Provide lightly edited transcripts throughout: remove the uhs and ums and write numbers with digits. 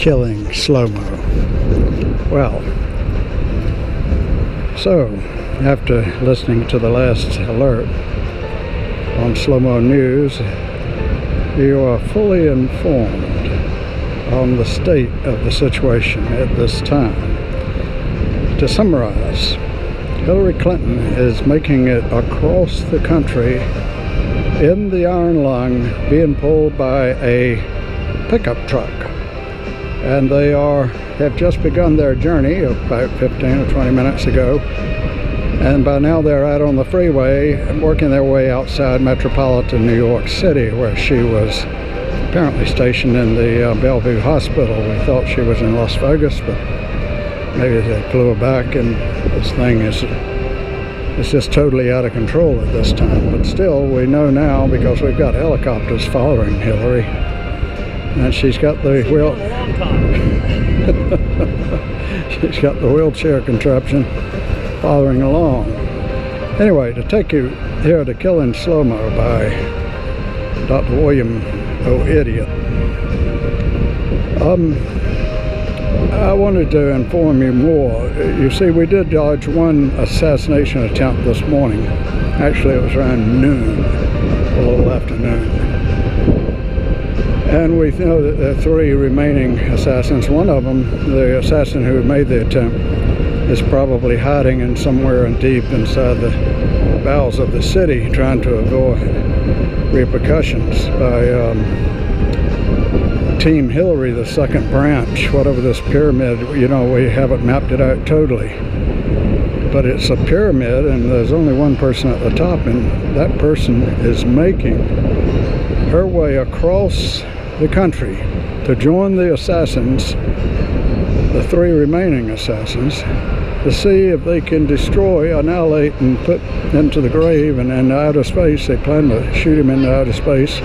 killing Slomo. Well, so after listening to the last alert on Slomo News, you are fully informed on the state of the situation at this time. To summarize, Hillary Clinton is making it across the country in the iron lung, being pulled by a pickup truck, and they have just begun their journey about 15 or 20 minutes ago, and by now they're out on the freeway and working their way outside metropolitan New York City, where she was apparently stationed in the Bellevue Hospital. We thought she was in Las Vegas, but maybe they flew her back, and this thing is just totally out of control at this time. But still, we know now because we've got helicopters following Hillary, and she's got the she's got the wheelchair contraption following along. Anyway, to take you here to Killing Slomo by Dr. William O. Idiot. I wanted to inform you more. You see, we did dodge one assassination attempt this morning. Actually, it was around noon, a little after noon. And we know that there are 3 remaining assassins. One of them, the assassin who made the attempt, is probably hiding in somewhere deep inside the bowels of the city, trying to avoid repercussions by Team Hillary, the second branch, whatever this pyramid, you know, we haven't mapped it out totally. But it's a pyramid, and there's only one person at the top, and that person is making her way across the country to join the assassins, the 3 remaining assassins, to see if they can destroy, annihilate, and put into the grave and into outer space. They plan to shoot him into outer space,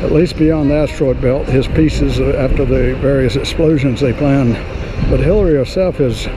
at least beyond the asteroid belt, his pieces after the various explosions they plan. But Hillary herself is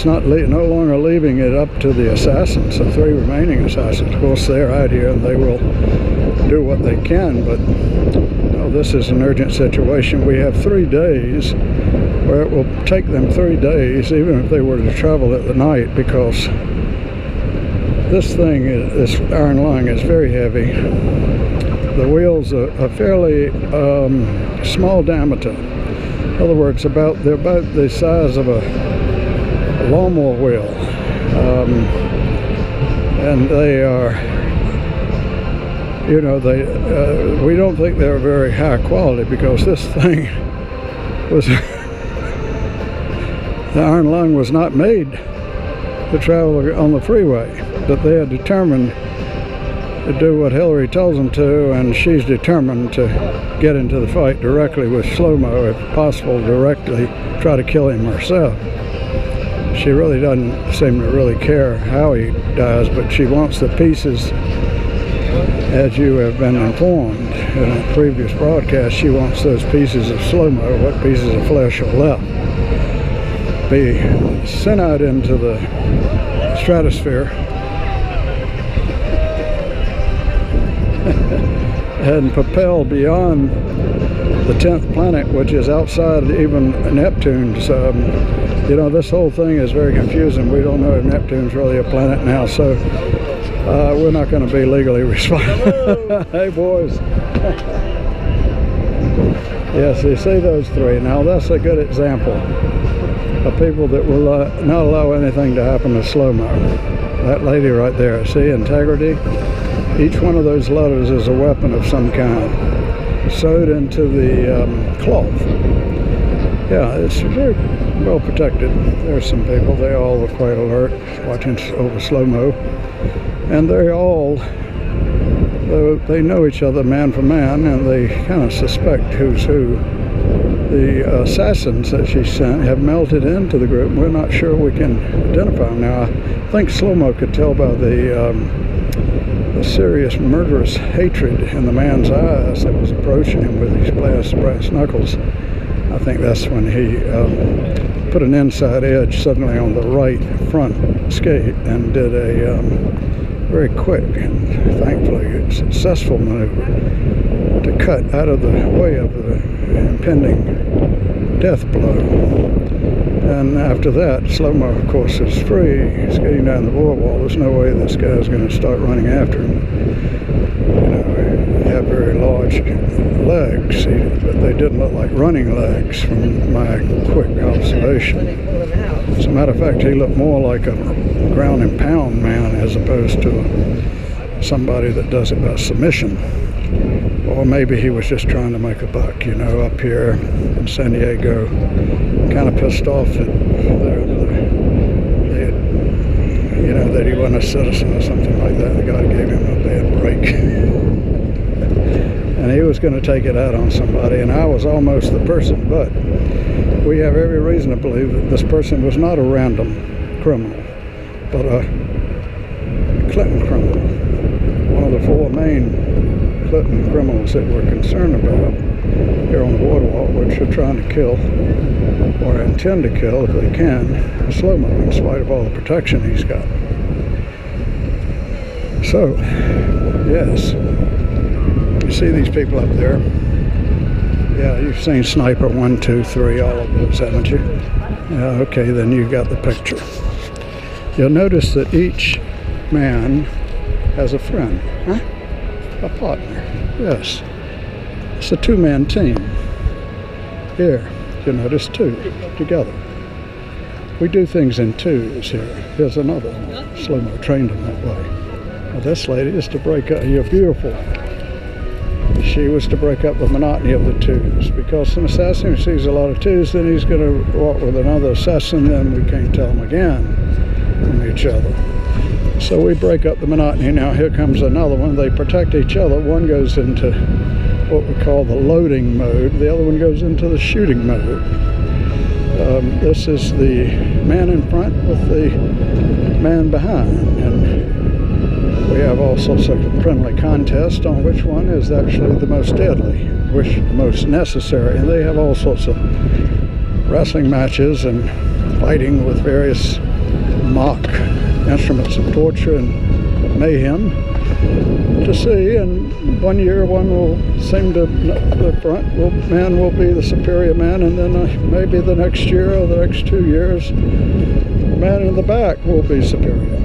no longer leaving it up to the assassins, the 3 remaining assassins. Of course, they're out here and they will do what they can, but this is an urgent situation. We have 3 days where it will take them 3 days, even if they were to travel at the night, because this thing, this iron lung, is very heavy. The wheels are fairly small diameter. In other words, they're about the size of a lawnmower wheel, and they are, you know, we don't think they're very high quality, because this thing was the iron lung was not made to travel on the freeway, but they are determined to do what Hillary tells them to, and she's determined to get into the fight directly with Slomo, if possible, directly try to kill him herself. She really doesn't seem to really care how he dies, but she wants the pieces, as you have been informed in a previous broadcast, she wants those pieces of Slomo, what pieces of flesh are left, be sent out into the stratosphere and propelled beyond the 10th planet, which is outside even Neptune's. You know, this whole thing is very confusing. We don't know if Neptune's really a planet now, so we're not going to be legally responsible. Hey, boys. Yes, you see those 3. Now, that's a good example of people that will not allow anything to happen to Slomo. That lady right there, see, integrity. Each one of those letters is a weapon of some kind, sewed into the cloth. Yeah, it's very well protected. There's some people, they all were quite alert, watching over Slomo, and they know each other man for man, and they kind of suspect who's who. The assassins that she sent have melted into the group. We're not sure we can identify them now. I think Slomo could tell by the serious murderous hatred in the man's eyes that was approaching him with these brass knuckles. I think that's when he put an inside edge suddenly on the right front skate and did a very quick and thankfully successful maneuver to cut out of the way of the impending death blow. And after that, Slomo, of course, is free. He's getting down the boardwalk. There's no way this guy's going to start running after him. You know, he had very large legs, but they didn't look like running legs from my quick observation. As a matter of fact, he looked more like a ground and pound man as opposed to somebody that does it by submission. Or maybe he was just trying to make a buck, you know, up here in San Diego, kind of pissed off that you know, that he wasn't a citizen or something like that. The guy gave him a bad break. And he was going to take it out on somebody, and I was almost the person, but we have every reason to believe that this person was not a random criminal, but a Clinton criminal. One of the four main Clinton criminals that we're concerned about here on the boardwalk, which are trying to kill, or intend to kill if they can, Slomo, in spite of all the protection he's got. So, yes, you see these people up there. Yeah, you've seen Sniper 1, 2, 3, all of those, haven't you? Yeah, okay, then you got the picture. You'll notice that each man has a friend, huh? A partner, yes. It's a two-man team. Here, you'll notice two together. We do things in twos here. Here's another one. Slomo trained him that way. Now this lady is to break up, you're beautiful. She was to break up the monotony of the twos, because an assassin who sees a lot of twos, then he's going to walk with another assassin, then we can't tell them again from each other. So we break up the monotony. Now here comes another one. They protect each other. One goes into what we call the loading mode. The other one goes into the shooting mode. This is the man in front with the man behind. And we have all sorts of friendly contests on which one is actually the most deadly, which the most necessary. And they have all sorts of wrestling matches and fighting with various mock instruments of torture and mayhem to see. And 1 year one will seem to, the front man will be the superior man, and then maybe the next year or the next 2 years the man in the back will be superior,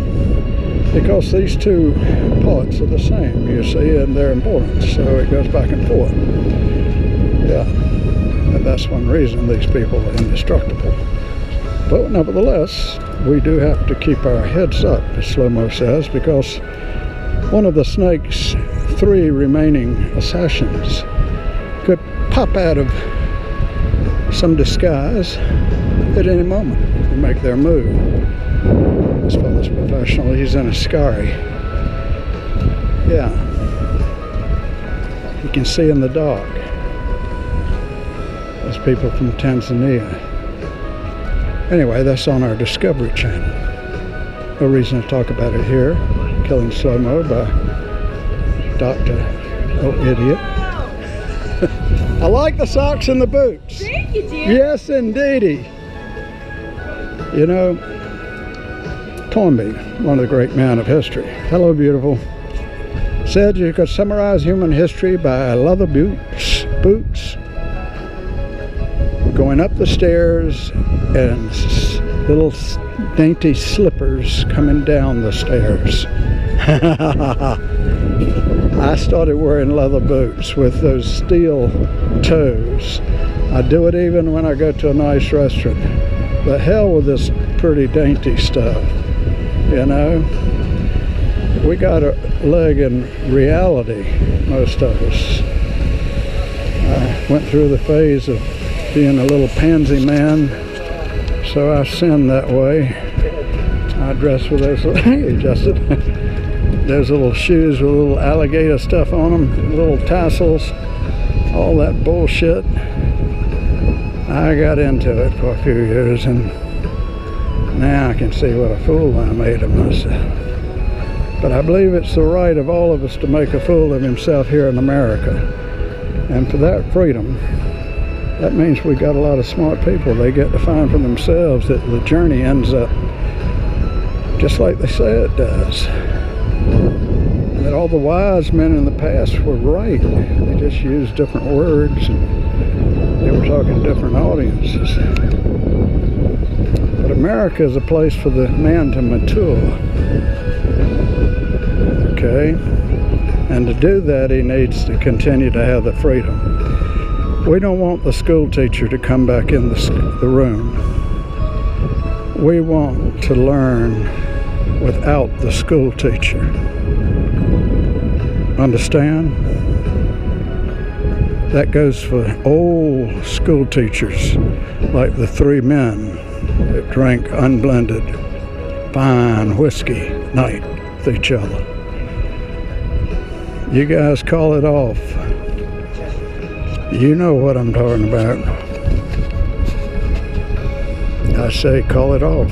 because these two parts are the same, you see, and they're important, so it goes back and forth. Yeah, and that's one reason these people are indestructible. But nevertheless, we do have to keep our heads up, as Slomo says, because one of the snake's 3 remaining assassins could pop out of some disguise at any moment and make their move. This fellow's professional. He's in a scurry. Yeah. You can see in the dark. There's people from Tanzania. Anyway, that's on our Discovery Channel. No reason to talk about it here. Killing Slomo by Dr. Oh, idiot. I like the socks and the boots. Thank you, dear. Yes, indeedy. You know, Toynbee, one of the great men of history. Hello, beautiful. Said you could summarize human history by leather boots, going up the stairs, and little dainty slippers coming down the stairs. I started wearing leather boots with those steel toes. I do it even when I go to a nice restaurant. The hell with this pretty dainty stuff, you know? We got a leg in reality, most of us. I went through the phase of being a little pansy man, so I sinned that way. I dress with those, hey Justin, those little shoes with little alligator stuff on them, little tassels, all that bullshit. I got into it for a few years, and now I can see what a fool I made of myself. But I believe it's the right of all of us to make a fool of himself here in America. And for that freedom, that means we got a lot of smart people. They get to find for themselves that the journey ends up just like they say it does. that all the wise men in the past were right. They just used different words and they were talking to different audiences. But America is a place for the man to mature. Okay? And to do that, he needs to continue to have the freedom. We don't want the school teacher to come back in the room. We want to learn without the school teacher. Understand? That goes for old school teachers, like the three men that drank unblended fine whiskey night with each other. You guys call it off. You know what I'm talking about. I say call it off.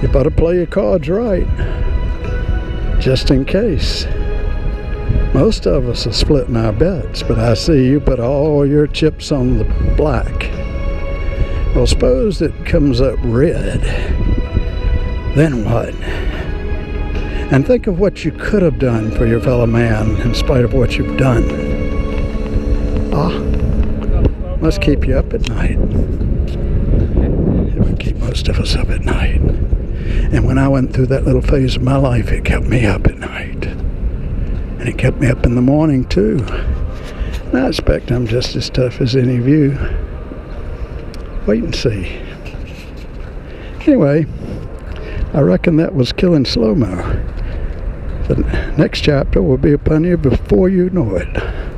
You better play your cards right, just in case. Most of us are splitting our bets, but I see you put all your chips on the black. Well, suppose it comes up red. Then what? And think of what you could have done for your fellow man in spite of what you've done. Must keep you up at night. It would keep most of us up at night. And when I went through that little phase of my life, it kept me up at night. And it kept me up in the morning too. And I expect I'm just as tough as any of you. Wait and see. Anyway, I reckon that was killing Slomo. The next chapter will be upon you before you know it.